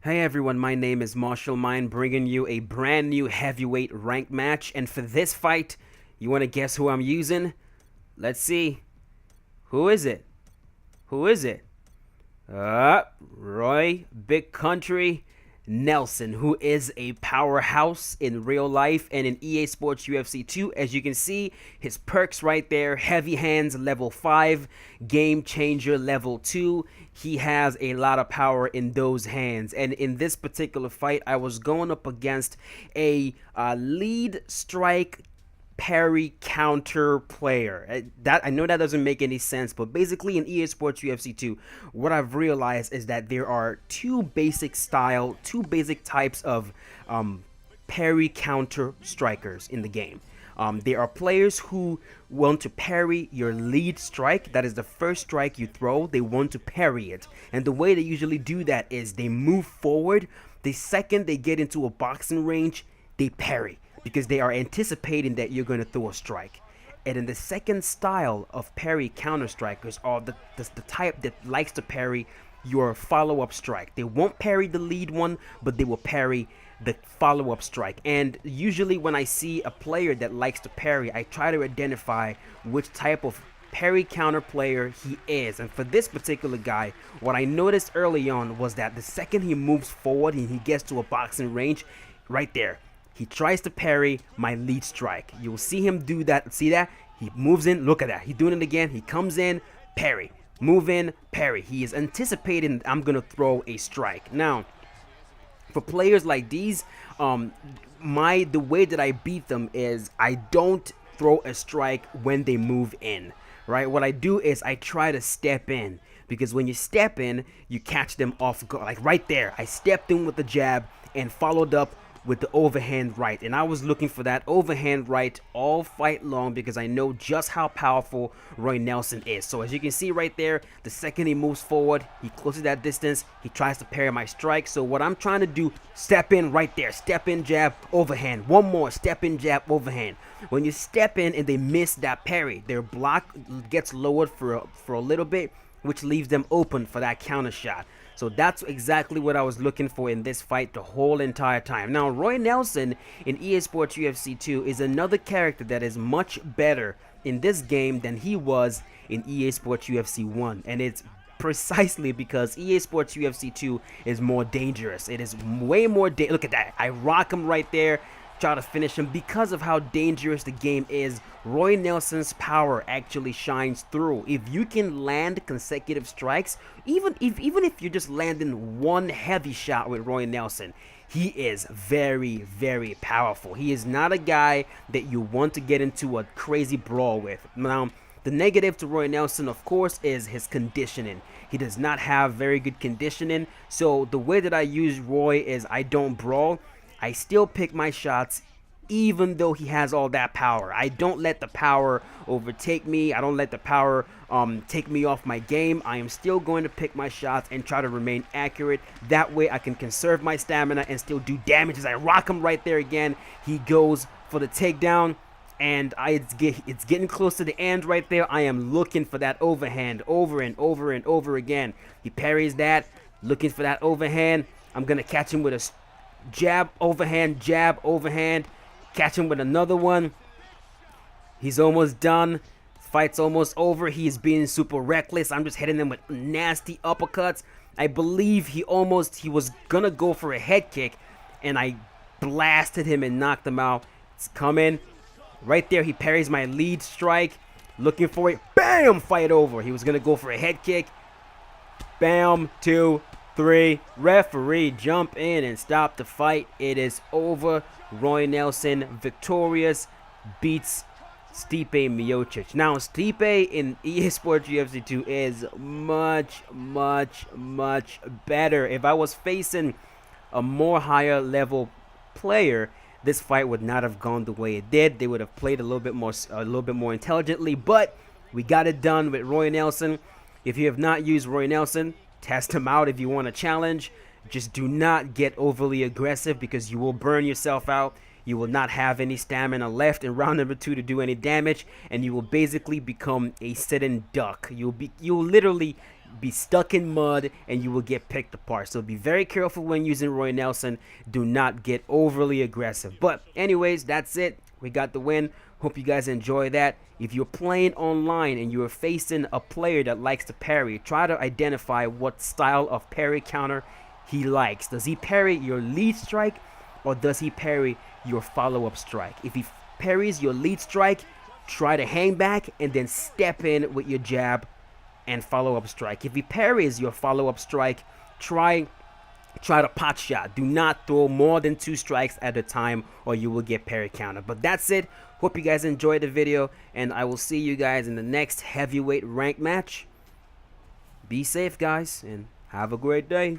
Hey everyone, my name is Marshall Mine, bringing you a brand new heavyweight rank match. And for this fight, you want to guess who I'm using? Let's see. Who is it? Who is it? Roy Big Country Nelson, who is a powerhouse in real life and in EA Sports UFC 2. As you can see, his perks right there: heavy hands level 5, game changer level 2. He has a lot of power in those hands. And in this particular fight, I was going up against a lead strike parry counter player. That I know that doesn't make any sense, but basically in EA Sports UFC 2, what I've realized is that there are two basic types of parry counter strikers in the game. There are players who want to parry your lead strike. That is the first strike you throw. They want to parry it. And the way they usually do that is they move forward. The second they get into a boxing range, they parry, because they are anticipating that you're going to throw a strike. And then the second style of parry counter strikers are the type that likes to parry your follow-up strike. They won't parry the lead one, but they will parry the follow-up strike. And usually when I see a player that likes to parry, I try to identify which type of parry counter player he is. And for this particular guy, what I noticed early on was that the second he moves forward and he gets to a boxing range, right there, he tries to parry my lead strike. You'll see him do that. See that? He moves in. Look at that. He's doing it again. He comes in, parry. Move in, parry. He is anticipating I'm going to throw a strike. Now, for players like these, the way that I beat them is I don't throw a strike when they move in, right? What I do is I try to step in, because when you step in, you catch them off guard. Like right there, I stepped in with the jab and followed up with the overhand right, and I was looking for that overhand right all fight long because I know just how powerful Roy Nelson is. So as you can see right there, the second he moves forward, he closes that distance, he tries to parry my strike. So what I'm trying to do, step in right there, step in, jab, overhand, one more, step in, jab, overhand. When you step in and they miss that parry, their block gets lowered for a little bit, which leaves them open for that counter shot. So that's exactly what I was looking for in this fight the whole entire time. Now, Roy Nelson in EA Sports UFC 2 is another character that is much better in this game than he was in EA Sports UFC 1. And it's precisely because EA Sports UFC 2 is more dangerous. It is way more Look at that. I rock him right there. Try to finish him. Because of how dangerous the game is, Roy Nelson's power actually shines through. If you can land consecutive strikes, even if you're just landing one heavy shot with Roy Nelson, he is very, very powerful. He is not a guy that you want to get into a crazy brawl with. Now, the negative to Roy Nelson, of course, is his conditioning. He does not have very good conditioning. So the way that I use Roy is I don't brawl. I still pick my shots even though he has all that power. I don't let the power overtake me. I don't let the power take me off my game. I am still going to pick my shots and try to remain accurate. That way I can conserve my stamina and still do damage. As I rock him right there again, he goes for the takedown. And it's getting close to the end right there. I am looking for that overhand over and over and over again. He parries that, looking for that overhand. I'm going to catch him with a jab, overhand, catch him with another one. He's almost done. Fight's almost over. He is being super reckless. I'm just hitting him with nasty uppercuts. I believe he was gonna go for a head kick, and I blasted him and knocked him out. It's coming. Right there, he parries my lead strike. Looking for it. Bam! Fight over. He was gonna go for a head kick. Bam! 2, 3. Referee, jump in and stop the fight. It is over. Roy Nelson victorious, beats Stipe Miocic. Now, Stipe in EA Sports UFC 2 is much, much, much better. If I was facing a more higher level player, this fight would not have gone the way it did. They would have played a little bit more intelligently, but we got it done with Roy Nelson. If you have not used Roy Nelson, test him out if you want a challenge. Just do not get overly aggressive because you will burn yourself out. You will not have any stamina left in round number 2 to do any damage, and you will basically become a sitting duck. You'll literally be stuck in mud and you will get picked apart. So be very careful when using Roy Nelson. Do not get overly aggressive. But anyways, that's it. We got the win. Hope you guys enjoy that. If you're playing online and you're facing a player that likes to parry, try to identify what style of parry counter he likes. Does he parry your lead strike, or does he parry your follow-up strike? If he parries your lead strike, try to hang back and then step in with your jab and follow-up strike. If he parries your follow-up strike, try to pot shot. Do not throw more than 2 strikes at a time, or you will get parry counter. But that's it. Hope you guys enjoyed the video, and I will see you guys in the next heavyweight rank match. Be safe, guys, and have a great day.